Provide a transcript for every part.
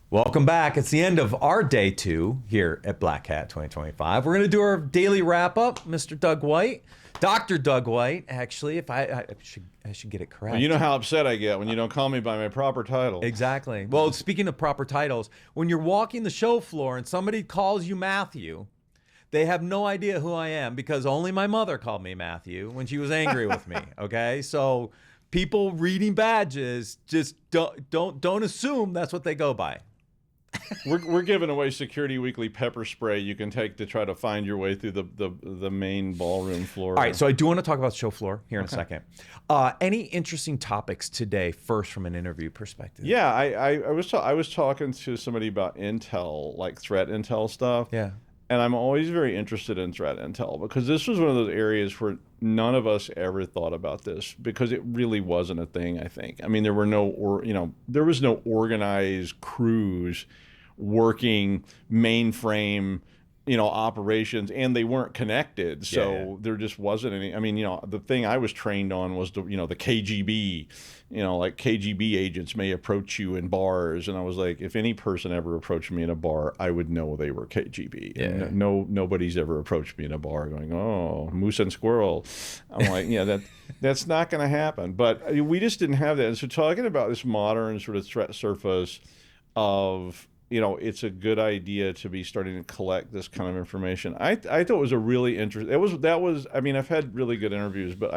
Welcome back. It's the end of our day 2 here at BlackHat 2025. We're going to do our daily wrap up. Mr. Doug White, Dr. Doug White, actually, if I should get it correct. Well, you know how upset I get when you don't call me by my proper title. Exactly. Well, speaking of proper titles, when you're walking the show floor and somebody calls you Matthew, they have no idea who I am because only my mother called me Matthew when she was angry with me. Okay, so people reading badges just don't assume that's what they go by. We're giving away Security Weekly pepper spray you can take to try to find your way through the main ballroom floor. All right, so I do want to talk about show floor here in a second. Any interesting topics today, first from an interview perspective? Yeah, I was talking to somebody about intel, like threat intel stuff. Yeah. And I'm always very interested in threat intel because this was one of those areas where none of us ever thought about this because it really wasn't a thing, I think. I mean, there was no organized crews working mainframe, operations, and they weren't connected. So there just wasn't any. I mean, the thing I was trained on was the KGB. Like KGB agents may approach you in bars, and I was like, if any person ever approached me in a bar, I would know they were KGB. Yeah. And nobody's ever approached me in a bar going, "Oh, moose and squirrel." I'm like, that's not going to happen. But we just didn't have that. And so talking about this modern sort of threat surface of it's a good idea to be starting to collect this kind of information. I thought it was a really interesting. That was. I mean, I've had really good interviews, but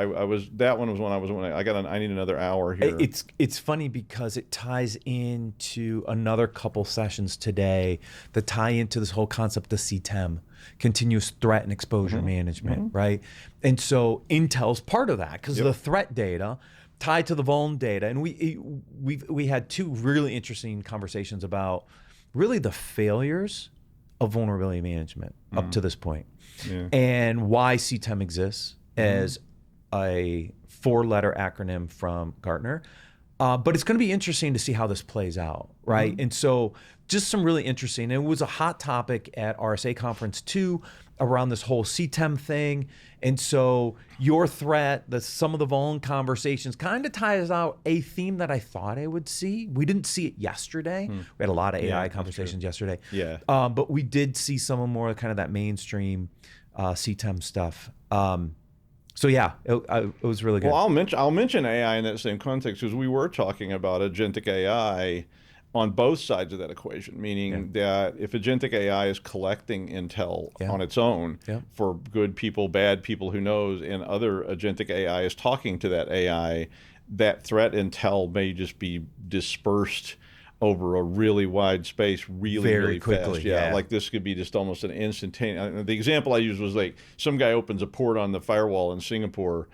that one was when I need another hour here. It's funny because it ties into another couple sessions today that tie into this whole concept of CTEM, continuous threat and exposure management, right? And so Intel's part of that because the threat data tied to the vuln data, and we had two really interesting conversations about really the failures of vulnerability management up to this point, and why CTEM exists as a 4-letter acronym from Gartner. But it's going to be interesting to see how this plays out, right? And so just some really interesting, it was a hot topic at RSA Conference 2 around this whole CTEM thing. And so your threat, some of the vuln conversations kind of ties out a theme that I thought I would see. We didn't see it yesterday. We had a lot of AI conversations yesterday. Yeah. But we did see some of more kind of that mainstream CTEM stuff. So yeah, it was really good. Well, I'll mention AI in that same context because we were talking about agentic AI on both sides of that equation, meaning that if agentic AI is collecting intel on its own for good people, bad people, who knows, and other agentic AI is talking to that AI, that threat intel may just be dispersed over a really wide space really quickly. Fast. Yeah, like this could be just almost an instantaneous. The example I used was like some guy opens a port on the firewall in Singapore,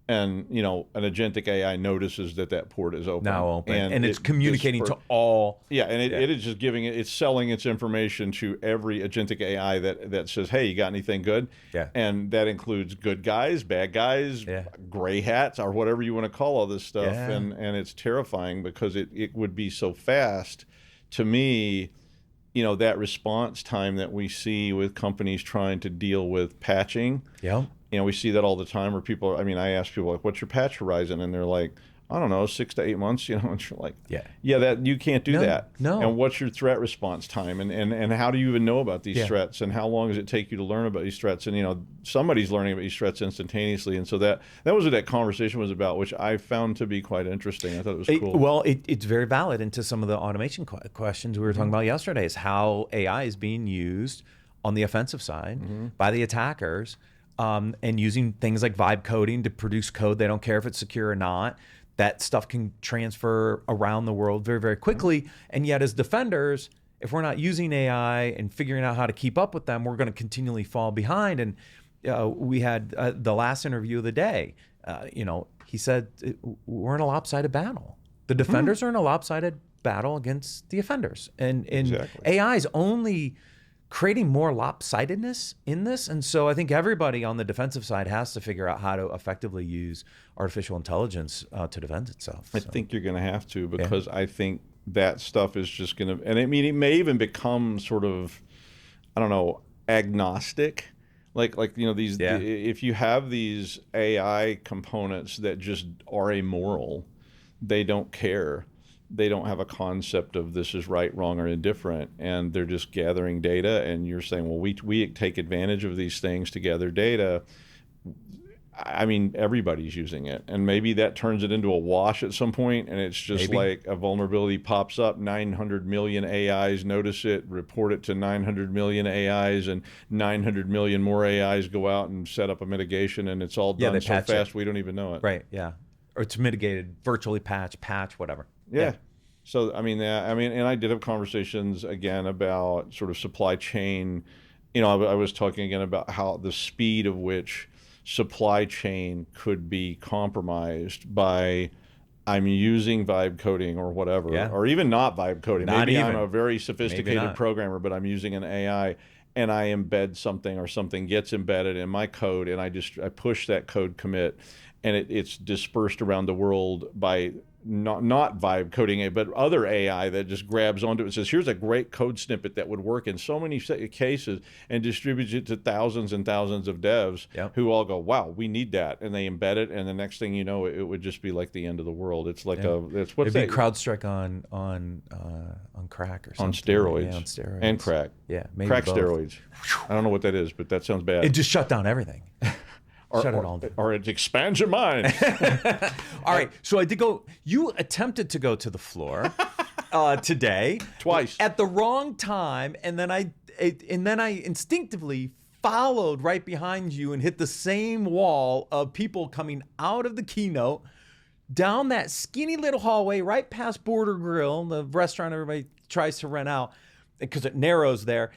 and an agentic AI notices that port is open. Now open. And it's communicating to all. Yeah, and it is just it's selling its information to every agentic AI that says, hey, you got anything good? Yeah. And that includes good guys, bad guys, gray hats, or whatever you want to call all this stuff. Yeah. And it's terrifying because it would be so fast. To me, that response time that we see with companies trying to deal with patching. Yeah. We see that all the time where people, I ask people, like, what's your patch horizon? And they're like, I don't know, 6 to 8 months, and you're like, that you can't do that. No. And what's your threat response time? And how do you even know about these threats? And how long does it take you to learn about these threats? And, somebody's learning about these threats instantaneously. And so that was what that conversation was about, which I found to be quite interesting. I thought it was cool. It's very valid into some of the automation questions we were talking about yesterday, is how AI is being used on the offensive side by the attackers. And using things like vibe coding to produce code. They don't care if it's secure or not. That stuff can transfer around the world very, very quickly. And yet as defenders, if we're not using AI and figuring out how to keep up with them, we're going to continually fall behind. And we had the last interview of the day. He said, we're in a lopsided battle. The defenders are in a lopsided battle against the offenders. And Exactly. AI is only creating more lopsidedness in this. And so I think everybody on the defensive side has to figure out how to effectively use artificial intelligence to defend itself. I think you're going to have to, because I think that stuff is just going to, and it may even become sort of, agnostic. Like these, if you have these AI components that just are amoral, they don't care. they don't have a concept of this is right, wrong, or indifferent, and they're just gathering data. And you're saying, well, we take advantage of these things to gather data. I mean, everybody's using it, and maybe that turns it into a wash at some point, and it's just like a vulnerability pops up, 900 million AIs notice it, report it to 900 million AIs, and 900 million more AIs go out and set up a mitigation, and it's all done so fast we don't even know it. Right, yeah. Or it's mitigated, virtually patch, whatever. Yeah. So, I mean, and I did have conversations again about sort of supply chain. You know, I was talking again about how the speed of which supply chain could be compromised by I'm using vibe coding or whatever, or even not vibe coding. Maybe I'm a very sophisticated programmer, but I'm using an AI and I embed something or something gets embedded in my code and I push that code commit and it's dispersed around the world by not vibe coding it, but other AI that just grabs onto it and says, here's a great code snippet that would work in so many cases, and distributes it to thousands and thousands of devs who all go, wow, we need that. And they embed it. And the next thing you know, it would just be like the end of the world. It's like it'd be CrowdStrike on crack or something. On steroids. Yeah, on steroids. And crack. Yeah, maybe crack both. Steroids. I don't know what that is, but that sounds bad. It just shut down everything. Or it expands your mind. All right. So I did go. You attempted to go to the floor today twice at the wrong time, and then I instinctively followed right behind you and hit the same wall of people coming out of the keynote, down that skinny little hallway, right past Border Grill, the restaurant everybody tries to rent out because it narrows there,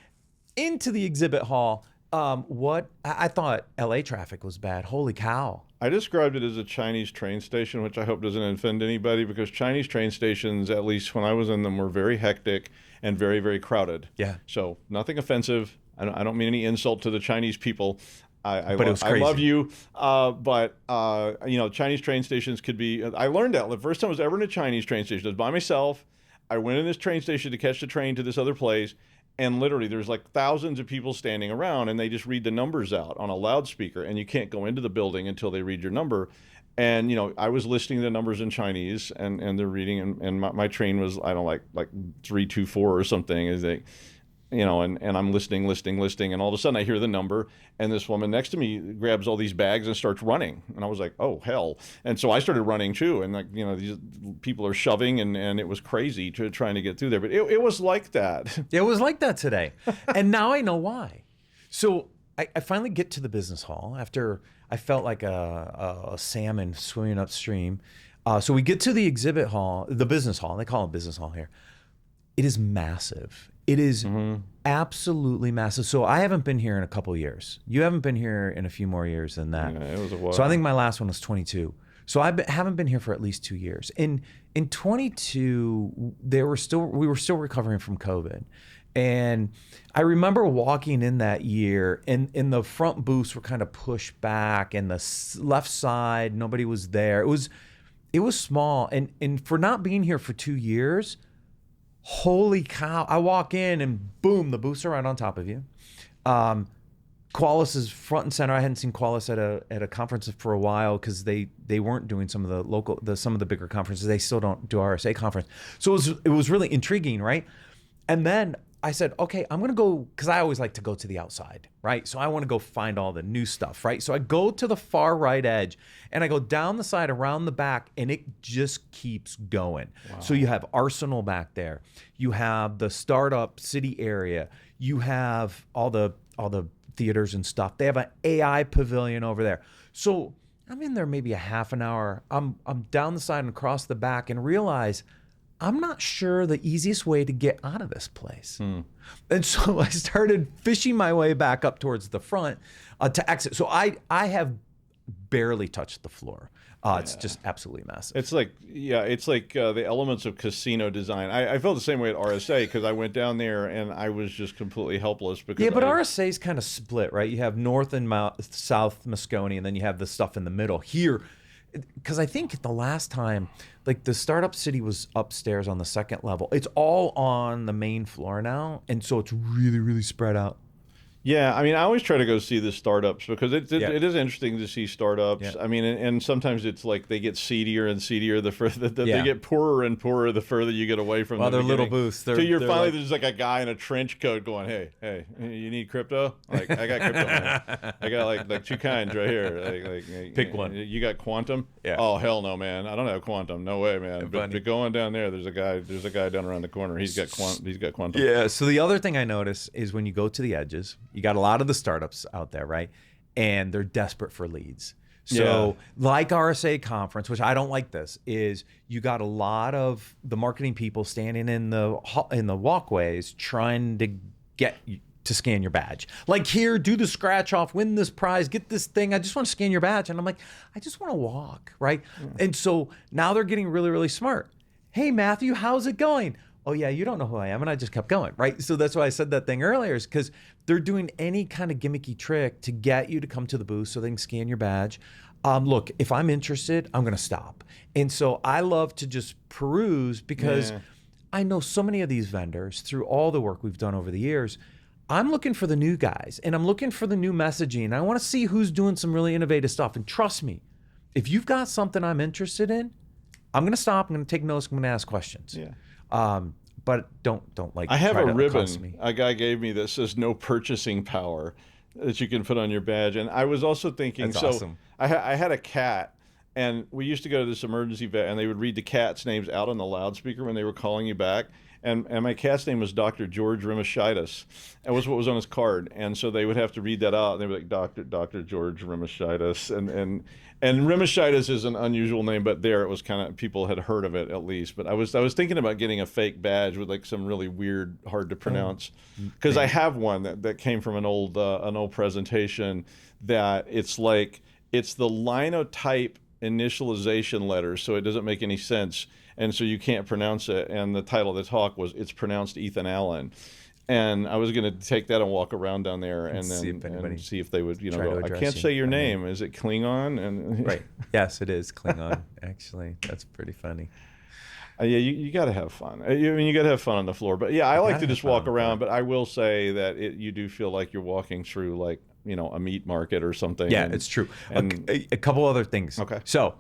into the exhibit hall. I thought LA traffic was bad. Holy cow. I described it as a Chinese train station, which I hope doesn't offend anybody, because Chinese train stations, at least when I was in them, were very hectic and very, very crowded. Yeah. So nothing offensive. I don't mean any insult to the Chinese people. I crazy. love you. But Chinese train stations could be, I learned that the first time I was ever in a Chinese train station. I was by myself. I went in this train station to catch the train to this other place. And literally, there's like thousands of people standing around, and they just read the numbers out on a loudspeaker, and you can't go into the building until they read your number. And I was listing the numbers in Chinese, and they're reading, and my train was like 324 or something. Is they, and I'm listening, and all of a sudden I hear the number, and this woman next to me grabs all these bags and starts running, and I was like, oh hell! And so I started running too, and these people are shoving, and it was crazy trying to get through there, but it was like that. It was like that today, and now I know why. So I finally get to the business hall after I felt like a salmon swimming upstream. So we get to the exhibit hall, the business hall. They call it business hall here. It is massive. It is absolutely massive. So I haven't been here in a couple of years. You haven't been here in a few more years than that. Yeah, it was a while. So I think my last one was 22. So haven't been here for at least 2 years. In 22, we were still recovering from COVID. And I remember walking in that year, and the front booths were kind of pushed back, and the left side, nobody was there. It was small. And for not being here for 2 years, holy cow, I walk in and boom, the booths are right on top of you. Qualys is front and center. I hadn't seen Qualys at a conference for a while because they weren't doing some of the bigger conferences. They still don't do RSA conference. So it was really intriguing, right? And then I said, okay, I'm gonna go, because I always like to go to the outside, right? So I want to go find all the new stuff, right? So I go to the far right edge and I go down the side, around the back, and it just keeps going. Wow. So you have Arsenal back there, you have the startup city area, you have all the theaters and stuff. They have an AI pavilion over there. So I'm in there maybe a half an hour. I'm down the side and across the back, and realize I'm not sure the easiest way to get out of this place. And so I started fishing my way back up towards the front to exit. So I have barely touched the floor. It's just absolutely massive. It's like the elements of casino design. I felt the same way at RSA, because I went down there and I was just completely helpless. Because RSA is kind of split, right? You have North and South Moscone, and then you have the stuff in the middle. Here, because I think the last time, like, the startup city was upstairs on the second level. It's all on the main floor now, and so it's really, really spread out. Yeah, I mean, I always try to go see the startups because Yeah. it is interesting to see startups. Yeah. I mean, and sometimes it's like they get seedier and seedier the further Yeah. they get poorer and poorer the further you get away from Well, the they're little beginning. booths. Till you're They're finally like, there's like a guy in a trench coat going, hey, you need crypto? Like I got crypto, man. I got like two kinds right here. Like Pick one. You got quantum? Yeah. Oh hell no, man. I don't have quantum. No way, man. But going down there, there's a guy down around the corner. He's got quantum. Yeah. So the other thing I notice is when you go to the edges, you got a lot of the startups out there, right? And they're desperate for leads. So like RSA conference, which I don't like this, is you got a lot of the marketing people standing in the walkways trying to get you to scan your badge. Like, here, do the scratch off, win this prize, get this thing. I just want to scan your badge. And I'm like, I just want to walk, right? And so now they're getting really, really smart. Hey, Matthew, how's it going? Oh yeah, you don't know who I am, and I just kept going, right? So that's why I said that thing earlier, is because they're doing any kind of gimmicky trick to get you to come to the booth so they can scan your badge. Look, if I'm interested, I'm gonna stop. And so I love to just peruse because I know so many of these vendors through all the work we've done over the years. I'm looking for the new guys, and I'm looking for the new messaging. I want to see who's doing some really innovative stuff. And trust me, if you've got something I'm interested in, I'm gonna stop. I'm gonna take notes. I'm gonna ask questions. Yeah. But don't like. I have try a to ribbon accost me. a guy gave me that says no purchasing power that you can put on your badge. And I was also thinking, That's so awesome. I had a cat, and we used to go to this emergency vet, and they would read the cat's names out on the loudspeaker when they were calling you back. And my cat's name was Dr. George Rimashitis. That was what was on his card. And so they would have to read that out. And they were like, Dr. George Rimashitis. And Rimashitis is an unusual name, but there it was kind of, people had heard of it at least. But I was thinking about getting a fake badge with like some really weird, hard to pronounce. Because I have one that came from an old presentation that it's like, it's the linotype initialization letter, so it doesn't make any sense. And so you can't pronounce it. And the title of the talk was, "It's pronounced Ethan Allen." And I was going to take that and walk around down there and then see if they would, go, I can't say your name. Is it Klingon? And Right. Yes, it is Klingon. Actually, that's pretty funny. Yeah, you got to have fun. I mean, you got to have fun on the floor. But yeah, I like to just walk around. But I will say that you do feel like you're walking through like, a meat market or something. Yeah, it's true. A couple other things. Okay. So,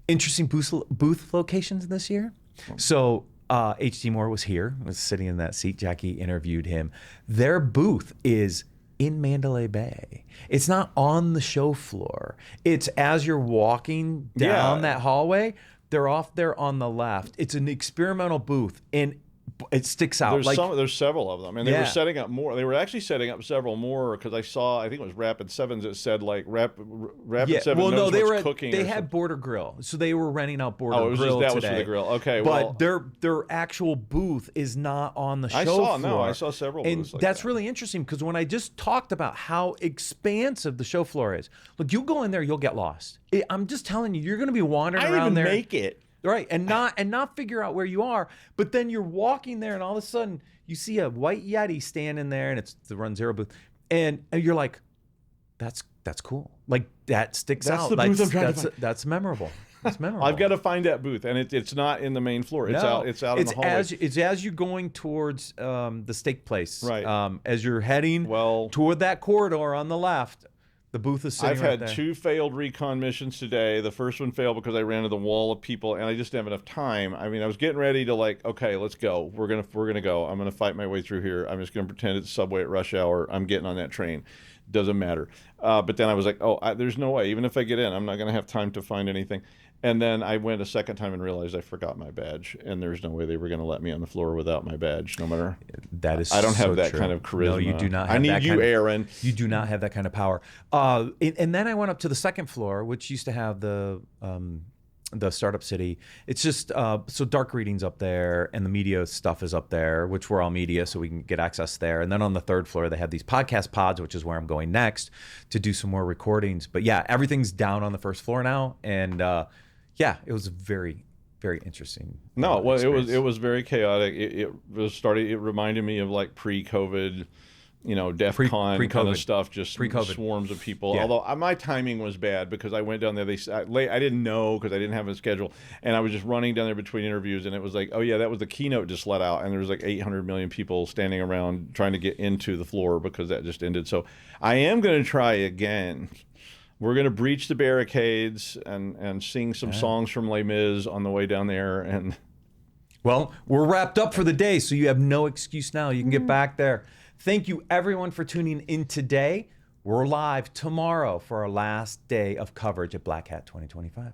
interesting booth locations this year. So H.D. Moore was here, was sitting in that seat. Jackie interviewed him. Their booth is in Mandalay Bay. It's not on the show floor. It's as you're walking down that hallway. They're off there on the left. It's an experimental booth, and it sticks out. There's several of them, and they were setting up more. They were actually setting up several more because I saw, I think it was Rapid Sevens that said like Rapid Seven knows what's cooking. They had Border Grill, so they were renting out Border Grill today. That was for the grill. Okay, but their actual booth is not on the show floor. I saw several booths like that's that. really interesting because when I just talked about how expansive the show floor is, look, you go in there, you'll get lost. I'm just telling you, you're going to be wandering around there. Make it. Right, and not figure out where you are, but then you're walking there, and all of a sudden you see a white Yeti standing there, and it's the Run Zero booth, and you're like, that's cool, like that sticks out. That's the booth I'm trying to find. That's memorable. It's memorable. I've got to find that booth, and it's not in the main floor. It's out. It's out in the hallway. It's as you're going towards the steak place, right? As you're heading toward that corridor on the left. The booth is sitting I've had 2 failed recon missions today. The first one failed because I ran into the wall of people, and I just didn't have enough time. I mean, I was getting ready to like, okay, let's go. We're gonna go. I'm gonna fight my way through here. I'm just gonna pretend it's subway at rush hour. I'm getting on that train. Doesn't matter. But then I was like, there's no way. Even if I get in, I'm not gonna have time to find anything. And then I went a second time and realized I forgot my badge, and there's no way they were going to let me on the floor without my badge, no matter. That is I don't have so that true. kind of charisma. No, you do not have I need that you, kind of, Aaron. You do not have that kind of power. And then I went up to the second floor, which used to have the startup city. It's just, so dark reading's up there, and the media stuff is up there, which we're all media, so we can get access there. And then on the third floor, they have these podcast pods, which is where I'm going next to do some more recordings. But yeah, everything's down on the first floor now. And yeah, it was very, very interesting. No, well, it was very chaotic. It reminded me of like pre-COVID DEF CON kind pre-COVID. of stuff, just Pre-COVID. swarms of people. Yeah. Although my timing was bad because I went down there. I didn't know because I didn't have a schedule, and I was just running down there between interviews, and it was like, oh yeah, that was the keynote just let out, and there was like 800 million people standing around trying to get into the floor because that just ended. So I am going to try again. We're going to breach the barricades and sing some songs from Les Mis on the way down there. And well, we're wrapped up for the day, so you have no excuse now. You can get back there. Thank you, everyone, for tuning in today. We're live tomorrow for our last day of coverage at BlackHat 2025.